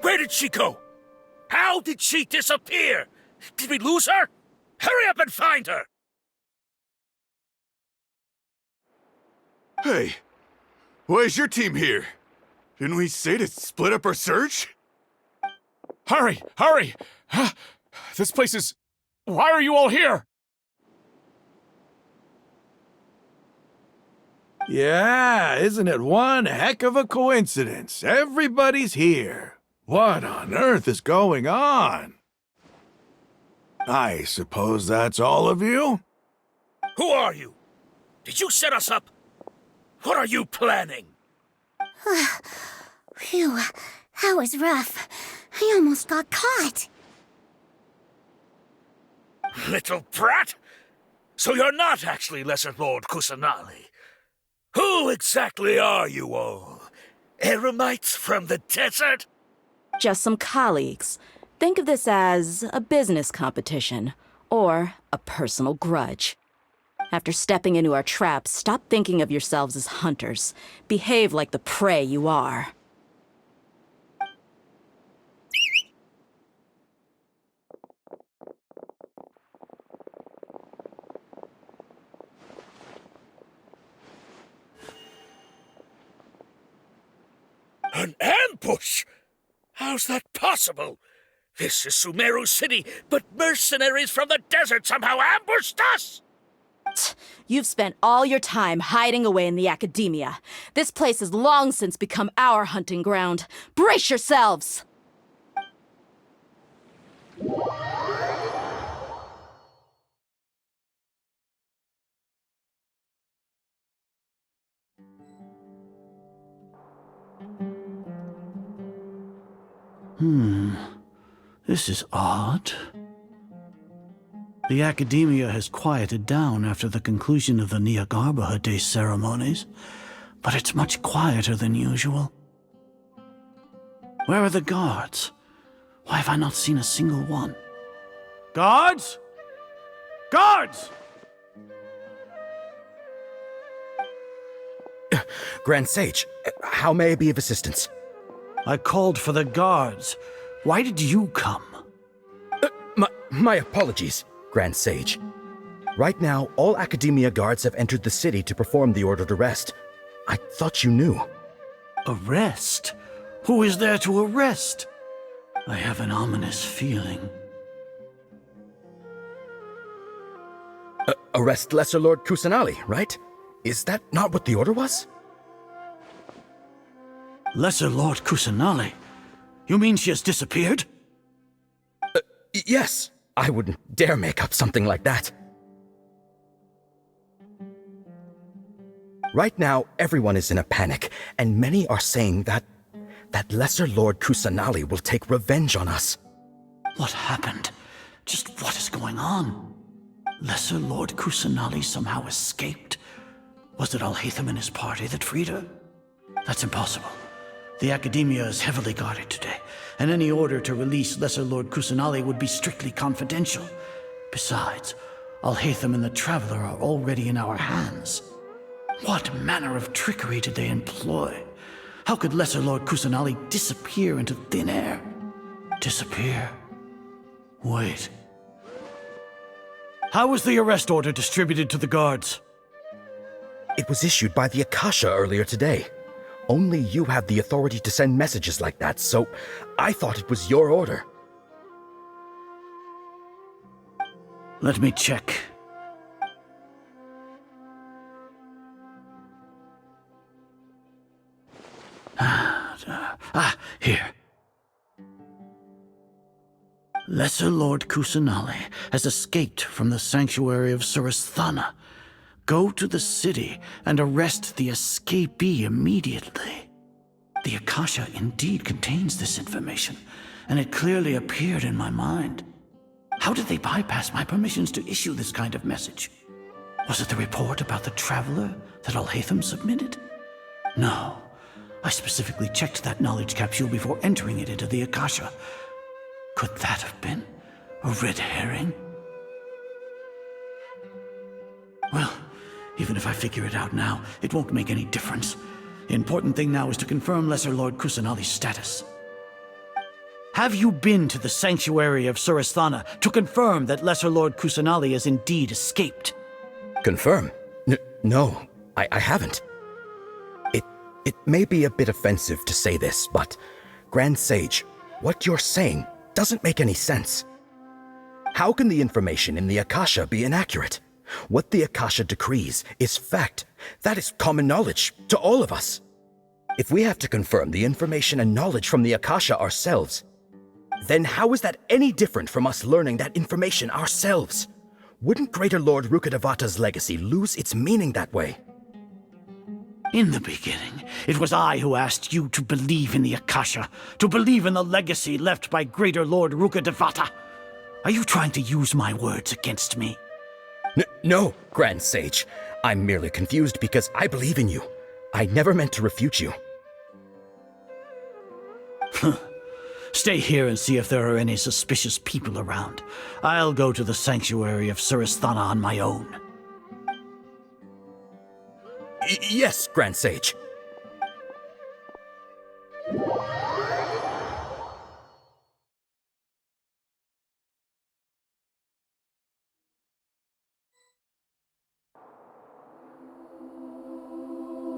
Where did she go? How did she disappear? Did we lose her? Hurry up and find her! Hey, why is your team here? Didn't we say to split up our search? Hurry! Hurry! This place is... Why are you all here? Yeah, isn't it one heck of a coincidence? Everybody's here. What on earth is going on? I suppose that's all of you? Who are you? Did you set us up? What are you planning? Phew, that was rough. I almost got caught. Little brat! So you're not actually Lesser Lord Kusanali. Who exactly are you all? Eremites from the desert? Just some colleagues. Think of this as a business competition, or a personal grudge. After stepping into our traps, stop thinking of yourselves as hunters. Behave like the prey you are. An ambush? How's that possible? This is Sumeru City, but mercenaries from the desert somehow ambushed us! You've spent all your time hiding away in the academia. This place has long since become our hunting ground. Brace yourselves! This is odd. The academia has quieted down after the conclusion of the Jnagarbha Day ceremonies, but it's much quieter than usual. Where are the guards? Why have I not seen a single one? Guards? Guards! Grand Sage, how may I be of assistance? I called for the guards. Why did you come? My apologies, Grand Sage. Right now, all Academia guards have entered the city to perform the ordered arrest. I thought you knew. Arrest? Who is there to arrest? I have an ominous feeling. Arrest Lesser Lord Kusanali, right? Is that not what the order was? Lesser Lord Kusanali? You mean she has disappeared? Yes. I wouldn't dare make up something like that. Right now, everyone is in a panic, and many are saying that Lesser Lord Kusanali will take revenge on us. What happened? Just what is going on? Lesser Lord Kusanali somehow escaped? Was it Alhaitham and his party that freed her? That's impossible. The Academia is heavily guarded today, and any order to release Lesser Lord Kusanali would be strictly confidential. Besides, Alhaitham and the Traveler are already in our hands. What manner of trickery did they employ? How could Lesser Lord Kusanali disappear into thin air? disappear. Wait. How was the arrest order distributed to the guards? It was issued by the Akasha earlier today. Only you have the authority to send messages like that, so I thought it was your order. Let me check. Here. Lesser Lord Kusanali has escaped from the sanctuary of Surasthana. Go to the city and arrest the escapee immediately. The Akasha indeed contains this information, and it clearly appeared in my mind. How did they bypass my permissions to issue this kind of message? Was it the report about the traveler that Alhaitham submitted? No. I specifically checked that knowledge capsule before entering it into the Akasha. Could that have been a red herring? Well, even if I figure it out now, it won't make any difference. The important thing now is to confirm Lesser Lord Kusanali's status. Have you been to the sanctuary of Surasthana to confirm that Lesser Lord Kusanali has indeed escaped? Confirm? No, I haven't. It may be a bit offensive to say this, but Grand Sage, what you're saying doesn't make any sense. How can the information in the Akasha be inaccurate? What the Akasha decrees is fact. That is common knowledge to all of us. If we have to confirm the information and knowledge from the Akasha ourselves, then how is that any different from us learning that information ourselves? Wouldn't Greater Lord Rukkhadevata's legacy lose its meaning that way? In the beginning, it was I who asked you to believe in the Akasha, to believe in the legacy left by Greater Lord Rukkhadevata. Are you trying to use my words against me? No, Grand Sage. I'm merely confused because I believe in you. I never meant to refute you. Stay here and see if there are any suspicious people around. I'll go to the sanctuary of Surasthana on my own. Yes, Grand Sage.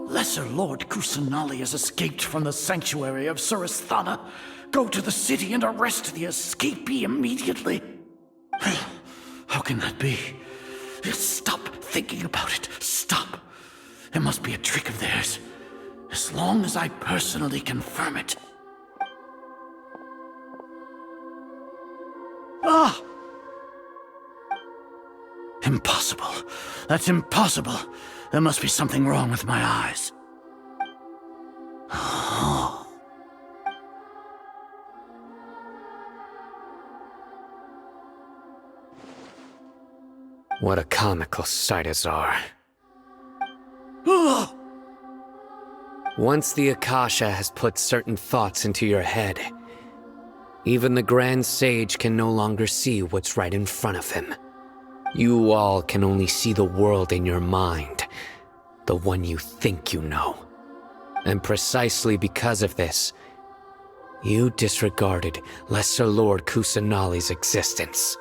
Lesser Lord Kusanali has escaped from the sanctuary of Surasthana. Go to the city and arrest the escapee immediately. How can that be? Stop thinking about it. Stop. It must be a trick of theirs. As long as I personally confirm it. Ah! Impossible. That's impossible. There must be something wrong with my eyes. What a comical sight, Azar. Once the Akasha has put certain thoughts into your head, even the Grand Sage can no longer see what's right in front of him. You all can only see the world in your mind, the one you think you know. And precisely because of this, you disregarded Lesser Lord Kusanali's existence.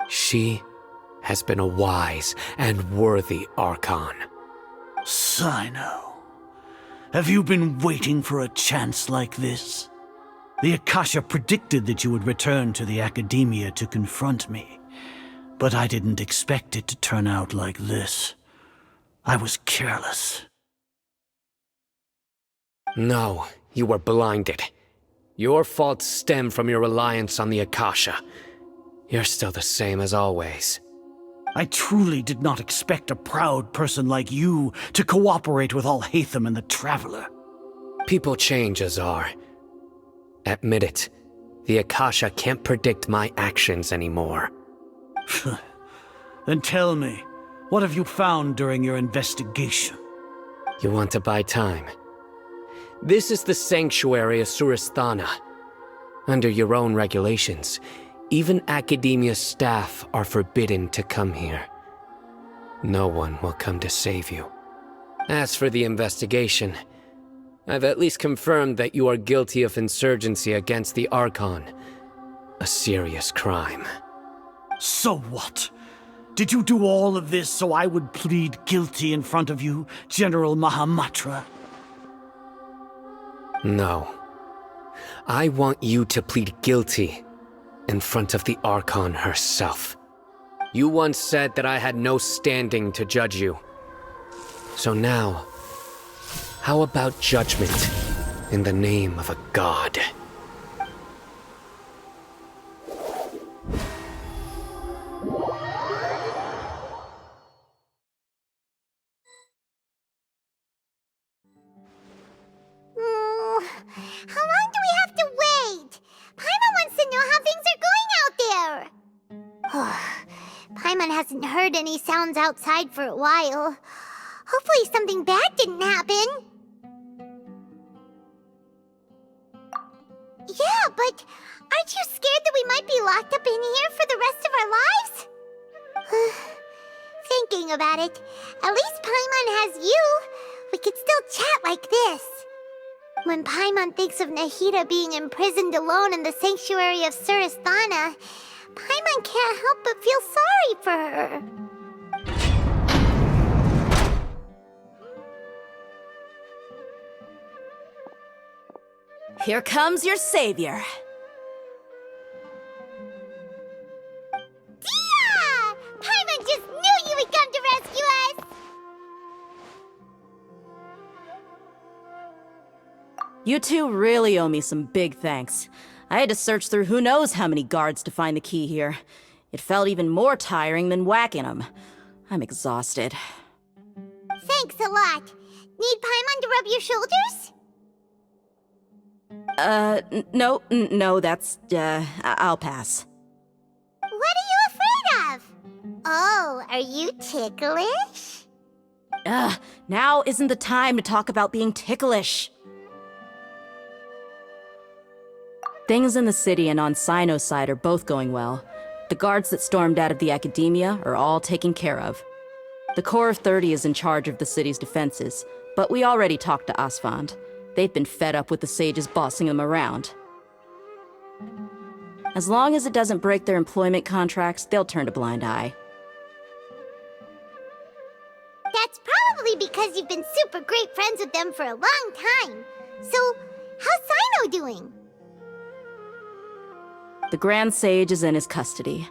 She has been a wise and worthy Archon. Sino, have you been waiting for a chance like this? The Akasha predicted that you would return to the Academia to confront me, but I didn't expect it to turn out like this. I was careless. No, you were blinded. Your faults stem from your reliance on the Akasha. You're still the same as always. I truly did not expect a proud person like you to cooperate with Alhaitham and the Traveler. People change, Azar. Admit it. The Akasha can't predict my actions anymore. Then tell me, what have you found during your investigation? You want to buy time? This is the sanctuary of Surasthana. Under your own regulations, even Academia staff are forbidden to come here. No one will come to save you. As for the investigation, I've at least confirmed that you are guilty of insurgency against the Archon, a serious crime. So what? Did you do all of this so I would plead guilty in front of you, General Mahamatra? No. I want you to plead guilty in front of the Archon herself. You once said that I had no standing to judge you. So now, how about judgment in the name of a god? How long do we have to wait? Paimon wants to know how things are going out there. Paimon hasn't heard any sounds outside for a while. Hopefully something bad didn't happen. Yeah, but aren't you scared that we might be locked up in here for the rest of our lives? Thinking about it, at least Paimon has you. We could still chat like this. When Paimon thinks of Nahida being imprisoned alone in the sanctuary of Surasthana, Paimon can't help but feel sorry for her. Here comes your savior. Dia! Paimon just knew you would come to rescue us! You two really owe me some big thanks. I had to search through who knows how many guards to find the key here. It felt even more tiring than whacking them. I'm exhausted. Thanks a lot. Need Paimon to rub your shoulders? No, that's, I'll pass. What are you afraid of? Oh, are you ticklish? Now isn't the time to talk about being ticklish. Things in the city and on Sino's side are both going well. The guards that stormed out of the Academia are all taken care of. The Corps of 30 is in charge of the city's defenses, but we already talked to Asfand. They've been fed up with the sages bossing them around. As long as it doesn't break their employment contracts, they'll turn a blind eye. That's probably because you've been super great friends with them for a long time. So, how's Sino doing? The Grand Sage is in his custody.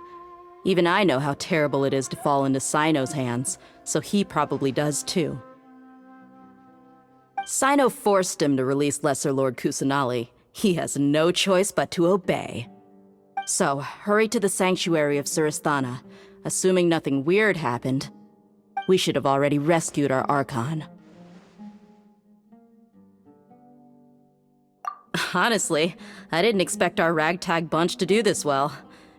Even I know how terrible it is to fall into Sino's hands, so he probably does too. Sino forced him to release Lesser Lord Kusanali. He has no choice but to obey. So, hurry to the sanctuary of Surasthana. Assuming nothing weird happened, we should have already rescued our Archon. Honestly, I didn't expect our ragtag bunch to do this well.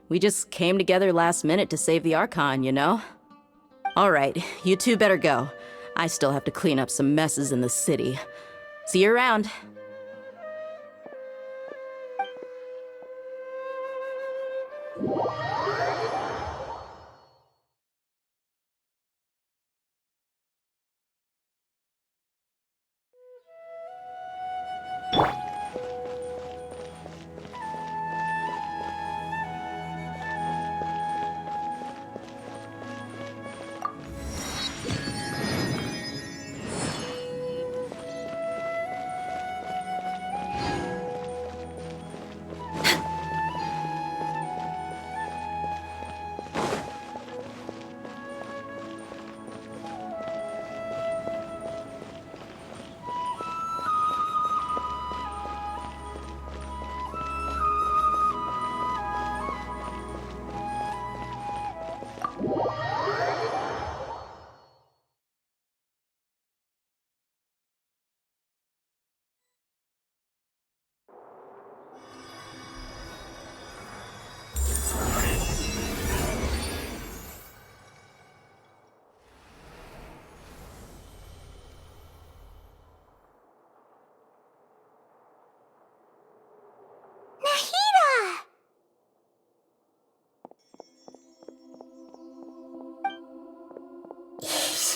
We just came together last minute to save the Archon, you know? Alright, you two better go. I still have to clean up some messes in the city. See you around.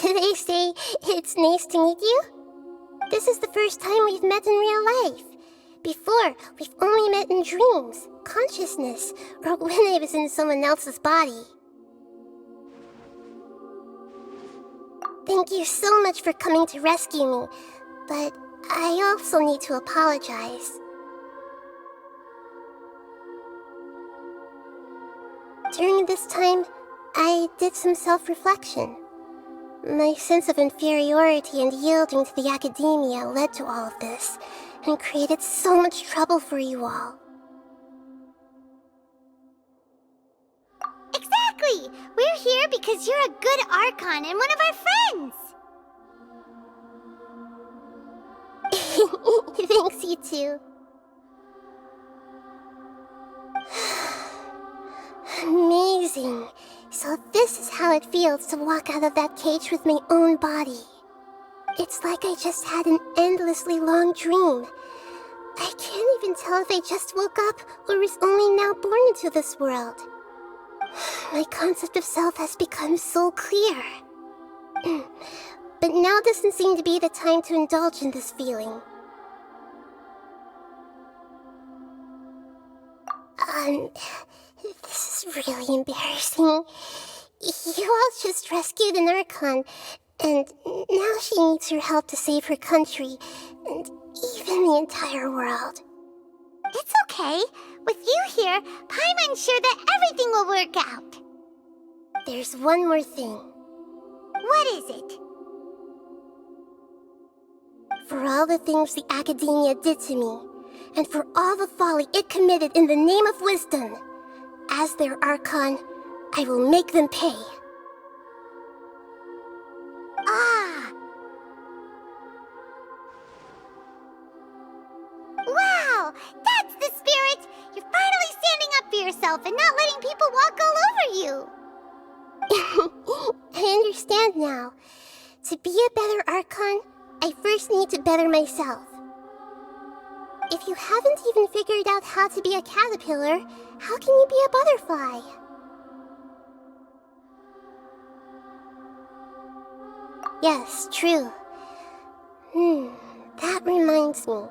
They say it's nice to meet you. This is the first time we've met in real life. Before, we've only met in dreams, consciousness, or when I was in someone else's body. Thank you so much for coming to rescue me, but I also need to apologize. During this time, I did some self-reflection. My sense of inferiority and yielding to the academia led to all of this, and created so much trouble for you all. Exactly! We're here because you're a good Archon and one of our friends! Thanks, you too. Amazing. So this is how it feels to walk out of that cage with my own body. It's like I just had an endlessly long dream. I can't even tell if I just woke up or was only now born into this world. My concept of self has become so clear. But now doesn't seem to be the time to indulge in this feeling. This is really embarrassing. You all just rescued an Archon, and now she needs your help to save her country, and even the entire world. It's okay. With you here, Paimon's sure that everything will work out. There's one more thing. What is it? For all the things the Academia did to me, and for all the folly it committed in the name of wisdom, as their Archon, I will make them pay. Ah! Wow! That's the spirit! You're finally standing up for yourself and not letting people walk all over you! I understand now. To be a better Archon, I first need to better myself. If you haven't even figured out how to be a caterpillar, how can you be a butterfly? Yes, true. That reminds me.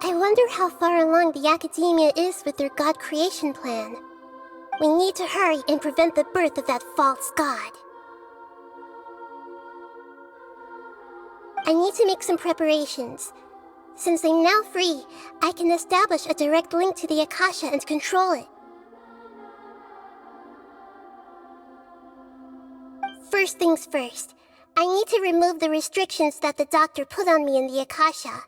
I wonder how far along the Academia is with their god creation plan. We need to hurry and prevent the birth of that false god. I need to make some preparations. Since I'm now free, I can establish a direct link to the Akasha and control it. First things first, I need to remove the restrictions that the doctor put on me in the Akasha.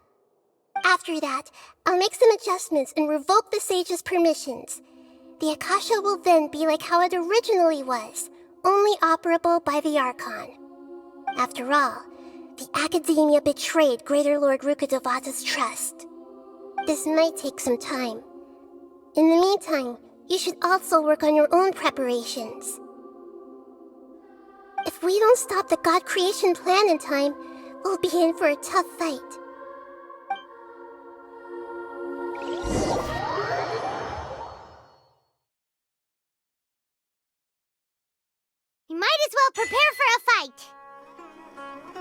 After that, I'll make some adjustments and revoke the sage's permissions. The Akasha will then be like how it originally was, only operable by the Archon. After all, the Academia betrayed Greater Lord Rukkhadevata's trust. This might take some time. In the meantime, you should also work on your own preparations. If we don't stop the god creation plan in time, we'll be in for a tough fight. You might as well prepare for a fight.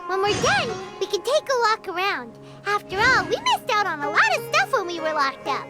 When we're done, we can take a walk around. After all, we missed out on a lot of stuff when we were locked up.